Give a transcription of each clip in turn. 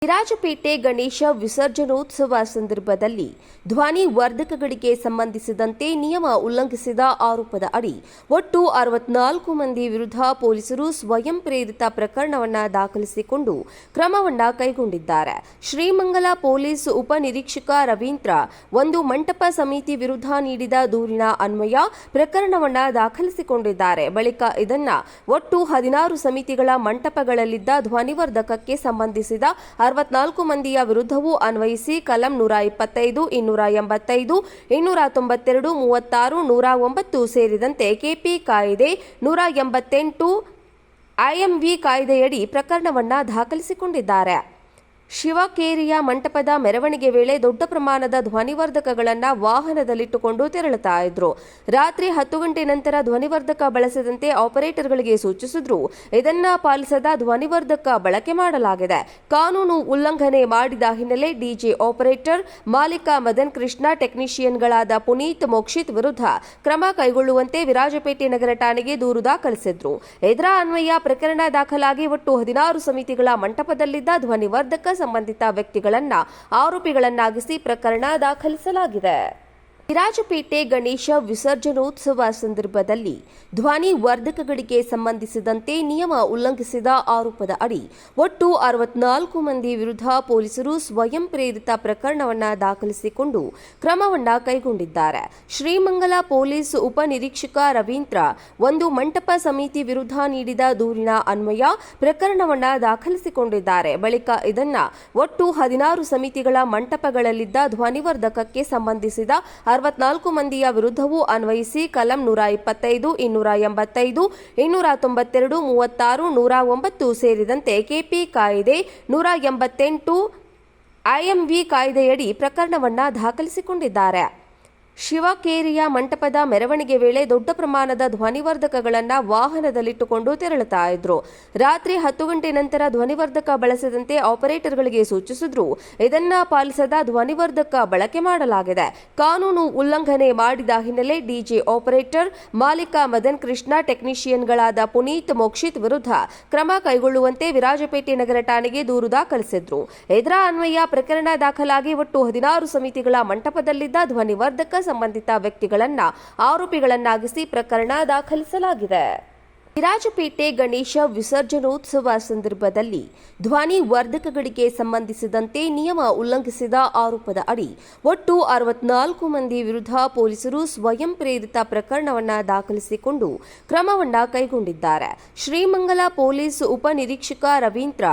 ವಿರಾಜಪೇಟೆ ಗಣೇಶ ವಿಸರ್ಜನೋತ್ಸವ ಸಂದರ್ಭದಲ್ಲಿ ಧ್ವನಿ ವರ್ಧಕಗಳಿಗೆ ಸಂಬಂಧಿಸಿದಂತೆ ನಿಯಮ ಉಲ್ಲಂಘಿಸಿದ ಆರೋಪದ ಅಡಿ ಒಟ್ಟು 64 ಮಂದಿ ವಿರುದ್ಧ ಪೊಲೀಸರು ಸ್ವಯಂ ಪ್ರೇರಿತ ಪ್ರಕರಣವನ್ನು ದಾಖಲಿಸಿಕೊಂಡು ಕ್ರಮವನ್ನು ಕೈಗೊಂಡಿದ್ದಾರೆ. ಶ್ರೀಮಂಗಲ ಪೊಲೀಸ್ ಉಪನಿರೀಕ್ಷಕ ರವೀಂದ್ರ ಒಂದು ಮಂಟಪ ಸಮಿತಿ ವಿರುದ್ಧ ನೀಡಿದ ದೂರಿನ ಅನ್ವಯ ಪ್ರಕರಣವನ್ನು ದಾಖಲಿಸಿಕೊಂಡಿದ್ದಾರೆ. ಬಳಿಕ ಇದನ್ನು ಒಟ್ಟು 16 ಸಮಿತಿಗಳ ಮಂಟಪಗಳಲ್ಲಿದ್ದ ಧ್ವನಿವರ್ಧಕಕ್ಕೆ ಸಂಬಂಧಿಸಿದ 64 ಮಂದಿಯ ವಿರುದ್ಧವೂ ಅನ್ವಯಿಸಿ ಕಲಂ 125, 285, 292, 36, 109 ಸೇರಿದಂತೆ ಕೆಪಿ ಕಾಯ್ದೆ 188 ಐಎಂವಿ ಕಾಯ್ದೆಯಡಿ ಪ್ರಕರಣವನ್ನು ದಾಖಲಿಸಿಕೊಂಡಿದ್ದಾರೆ. ಶಿವಕೇರಿಯ ಮಂಟಪದ ಮೆರವಣಿಗೆ ವೇಳೆ ದೊಡ್ಡ ಪ್ರಮಾಣದ ಧ್ವನಿವರ್ಧಕಗಳನ್ನು ವಾಹನದಲ್ಲಿಟ್ಟುಕೊಂಡು ತೆರಳುತ್ತಾ ಇದ್ರು. ರಾತ್ರಿ 10 ಗಂಟೆ ನಂತರ ಧ್ವನಿವರ್ಧಕ ಬಳಸದಂತೆ ಆಪರೇಟರ್ಗಳಿಗೆ ಸೂಚಿಸಿದ್ರು. ಇದನ್ನ ಪಾಲಿಸದ ಧ್ವನಿವರ್ಧಕ ಬಳಕೆ ಮಾಡಲಾಗಿದೆ. ಕಾನೂನು ಉಲ್ಲಂಘನೆ ಮಾಡಿದ ಹಿನ್ನೆಲೆ ಡಿಜೆ ಆಪರೇಟರ್ ಮಾಲೀಕ ಮದನ್ ಕೃಷ್ಣ, ಟೆಕ್ನಿಷಿಯನ್ಗಳಾದ ಪುನೀತ್, ಮೋಕ್ಷಿತ್ ವಿರುದ್ಧ ಕ್ರಮ ಕೈಗೊಳ್ಳುವಂತೆ ವಿರಾಜಪೇಟೆ ನಗರ ಠಾಣೆಗೆ ದೂರು ದಾಖಲಿಸಿದ್ರು. ಇದರ ಅನ್ವಯ ಪ್ರಕರಣ ದಾಖಲಾಗಿ ಒಟ್ಟು 16 ಸಮಿತಿಗಳ ಮಂಟಪದಲ್ಲಿದ್ದ ಧ್ವನಿವರ್ಧಕ ಸಂಬಂಧಿತ ವ್ಯಕ್ತಿಗಳನ್ನು ಆರೋಪಿಗಳನ್ನಾಗಿಸಿ ಪ್ರಕರಣ ದಾಖಲಿಸಲಾಗಿದೆ. ವಿರಾಜಪೇಟೆ ಗಣೇಶ ವಿಸರ್ಜನೋತ್ಸವ ಸಂದರ್ಭದಲ್ಲಿ ಧ್ವನಿ ವರ್ಧಕಗಳಿಗೆ ಸಂಬಂಧಿಸಿದಂತೆ ನಿಯಮ ಉಲ್ಲಂಘಿಸಿದ ಆರೋಪದ ಅಡಿ ಒಟ್ಟು 64 ಮಂದಿ ವಿರುದ್ಧ ಪೊಲೀಸರು ಸ್ವಯಂ ಪ್ರೇರಿತ ಪ್ರಕರಣವನ್ನು ದಾಖಲಿಸಿಕೊಂಡು ಕ್ರಮವನ್ನು ಕೈಗೊಂಡಿದ್ದಾರೆ. ಶ್ರೀಮಂಗಲ ಪೊಲೀಸ್ ಉಪನಿರೀಕ್ಷಕ ರವೀಂದ್ರ ಒಂದು ಮಂಟಪ ಸಮಿತಿ ವಿರುದ್ಧ ನೀಡಿದ ದೂರಿನ ಅನ್ವಯ ಪ್ರಕರಣವನ್ನು ದಾಖಲಿಸಿಕೊಂಡಿದ್ದಾರೆ. ಬಳಿಕ ಇದನ್ನು ಒಟ್ಟು 16 ಸಮಿತಿಗಳ ಮಂಟಪಗಳಲ್ಲಿದ್ದ ಧ್ವನಿವರ್ಧಕಕ್ಕೆ ಸಂಬಂಧಿಸಿದ 64 ಮಂದಿಯ ವಿರುದ್ಧವೂ ಅನ್ವಯಿಸಿ ಕಲಂ 125, 285, 292, 36, 109 ಸೇರಿದಂತೆ ಕೆಪಿ ಕಾಯ್ದೆ 188 ಐಎಂವಿ ಕಾಯ್ದೆಯಡಿ ಪ್ರಕರಣವನ್ನು ದಾಖಲಿಸಿಕೊಂಡಿದ್ದಾರೆ. ಶಿವಕೇರಿಯ ಮಂಟಪದ ಮೆರವಣಿಗೆ ವೇಳೆ ದೊಡ್ಡ ಪ್ರಮಾಣದ ಧ್ವನಿವರ್ಧಕಗಳನ್ನು ವಾಹನದಲ್ಲಿಟ್ಟುಕೊಂಡು ತೆರಳುತ್ತಾ ಇದ್ರು. ರಾತ್ರಿ 10 ಗಂಟೆ ನಂತರ ಧ್ವನಿವರ್ಧಕ ಬಳಸದಂತೆ ಆಪರೇಟರ್ಗಳಿಗೆ ಸೂಚಿಸಿದ್ರು. ಇದನ್ನ ಪಾಲಿಸದ ಧ್ವನಿವರ್ಧಕ ಬಳಕೆ ಮಾಡಲಾಗಿದೆ. ಕಾನೂನು ಉಲ್ಲಂಘನೆ ಮಾಡಿದ ಹಿನ್ನೆಲೆ ಡಿಜೆ ಆಪರೇಟರ್ ಮಾಲೀಕ ಮದನ್ ಕೃಷ್ಣ, ಟೆಕ್ನಿಷಿಯನ್ಗಳಾದ ಪುನೀತ್, ಮೋಕ್ಷಿತ್ ವಿರುದ್ಧ ಕ್ರಮ ಕೈಗೊಳ್ಳುವಂತೆ ವಿರಾಜಪೇಟೆ ನಗರ ಠಾಣೆಗೆ ದೂರು ದಾಖಲಿಸಿದ್ರು. ಇದರ ಅನ್ವಯ ಪ್ರಕರಣ ದಾಖಲಾಗಿ ಒಟ್ಟು 16 ಸಮಿತಿಗಳ ಮಂಟಪದಲ್ಲಿದ್ದ ಧ್ವನಿವರ್ಧಕ ಸಂಬಂಧಿತ ವ್ಯಕ್ತಿಗಳನ್ನು ಆರೋಪಿಗಳನ್ನಾಗಿಸಿ ಪ್ರಕರಣ ದಾಖಲಿಸಲಾಗಿದೆ. ವಿರಾಜಪೇಟೆ ಗಣೇಶ ವಿಸರ್ಜನೋತ್ಸವ ಸಂದರ್ಭದಲ್ಲಿ ಧ್ವನಿ ವರ್ಧಕಗಳಿಗೆ ಸಂಬಂಧಿಸಿದಂತೆ ನಿಯಮ ಉಲ್ಲಂಘಿಸಿದ ಆರೋಪದ ಅಡಿ ಒಟ್ಟು 64 ಮಂದಿ ವಿರುದ್ಧ ಪೊಲೀಸರು ಸ್ವಯಂ ಪ್ರೇರಿತ ಪ್ರಕರಣವನ್ನು ದಾಖಲಿಸಿಕೊಂಡು ಕ್ರಮವನ್ನು ಕೈಗೊಂಡಿದ್ದಾರೆ. ಶ್ರೀಮಂಗಲ ಪೊಲೀಸ್ ಉಪನಿರೀಕ್ಷಕ ರವೀಂದ್ರ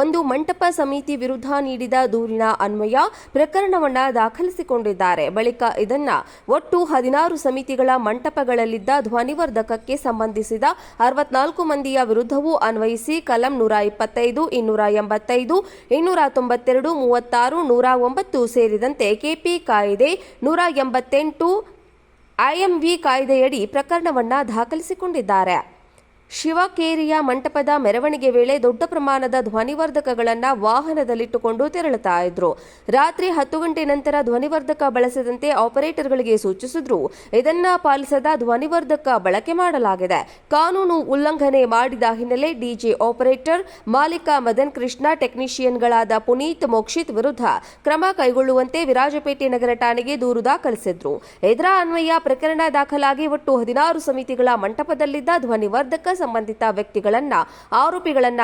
ಒಂದು ಮಂಟಪ ಸಮಿತಿ ವಿರುದ್ಧ ನೀಡಿದ ದೂರಿನ ಅನ್ವಯ ಪ್ರಕರಣವನ್ನು ದಾಖಲಿಸಿಕೊಂಡಿದ್ದಾರೆ. ಬಳಿಕ ಇದನ್ನು ಒಟ್ಟು 16 ಸಮಿತಿಗಳ ಮಂಟಪಗಳಲ್ಲಿದ್ದ ಧ್ವನಿವರ್ಧಕಕ್ಕೆ ಸಂಬಂಧಿಸಿದ 64 ಮಂದಿಯ ವಿರುದ್ಧವೂ ಅನ್ವಯಿಸಿ ಕಲಂ 125, 285, 292, 36, 109 ಸೇರಿದಂತೆ ಕೆಪಿ ಕಾಯ್ದೆ 188 ಐಎಂವಿ ಕಾಯ್ದೆಯಡಿ ಪ್ರಕರಣವನ್ನು ದಾಖಲಿಸಿಕೊಂಡಿದ್ದಾರೆ. ಶಿವಕೇರಿಯ ಮಂಟಪದ ಮೆರವಣಿಗೆ ವೇಳೆ ದೊಡ್ಡ ಪ್ರಮಾಣದ ಧ್ವನಿವರ್ಧಕಗಳನ್ನು ವಾಹನದಲ್ಲಿಟ್ಟುಕೊಂಡು ತೆರಳುತ್ತಾ ಇದ್ರು. ರಾತ್ರಿ 10 ಗಂಟೆ ನಂತರ ಧ್ವನಿವರ್ಧಕ ಬಳಸದಂತೆ ಆಪರೇಟರ್ಗಳಿಗೆ ಸೂಚಿಸಿದ್ರು. ಇದನ್ನ ಪಾಲಿಸದ ಧ್ವನಿವರ್ಧಕ ಬಳಕೆ ಮಾಡಲಾಗಿದೆ. ಕಾನೂನು ಉಲ್ಲಂಘನೆ ಮಾಡಿದ ಹಿನ್ನೆಲೆ ಡಿಜೆ ಆಪರೇಟರ್ ಮಾಲೀಕ ಮದನ್ ಕೃಷ್ಣ, ಟೆಕ್ನಿಷಿಯನ್ಗಳಾದ ಪುನೀತ್, ಮೋಕ್ಷಿತ್ ವಿರುದ್ಧ ಕ್ರಮ ಕೈಗೊಳ್ಳುವಂತೆ ವಿರಾಜಪೇಟೆ ನಗರ ಠಾಣೆಗೆ ದೂರು ದಾಖಲಿಸಿದ್ರು. ಇದರ ಅನ್ವಯ ಪ್ರಕರಣ ದಾಖಲಾಗಿ ಒಟ್ಟು 16 ಸಮಿತಿಗಳ ಮಂಟಪದಲ್ಲಿದ್ದ ಧ್ವನಿವರ್ಧಕ ಸಂಬಂಧಿತ ವ್ಯಕ್ತಿಗಳನ್ನು ಆರೋಪಿಗಳನ್ನ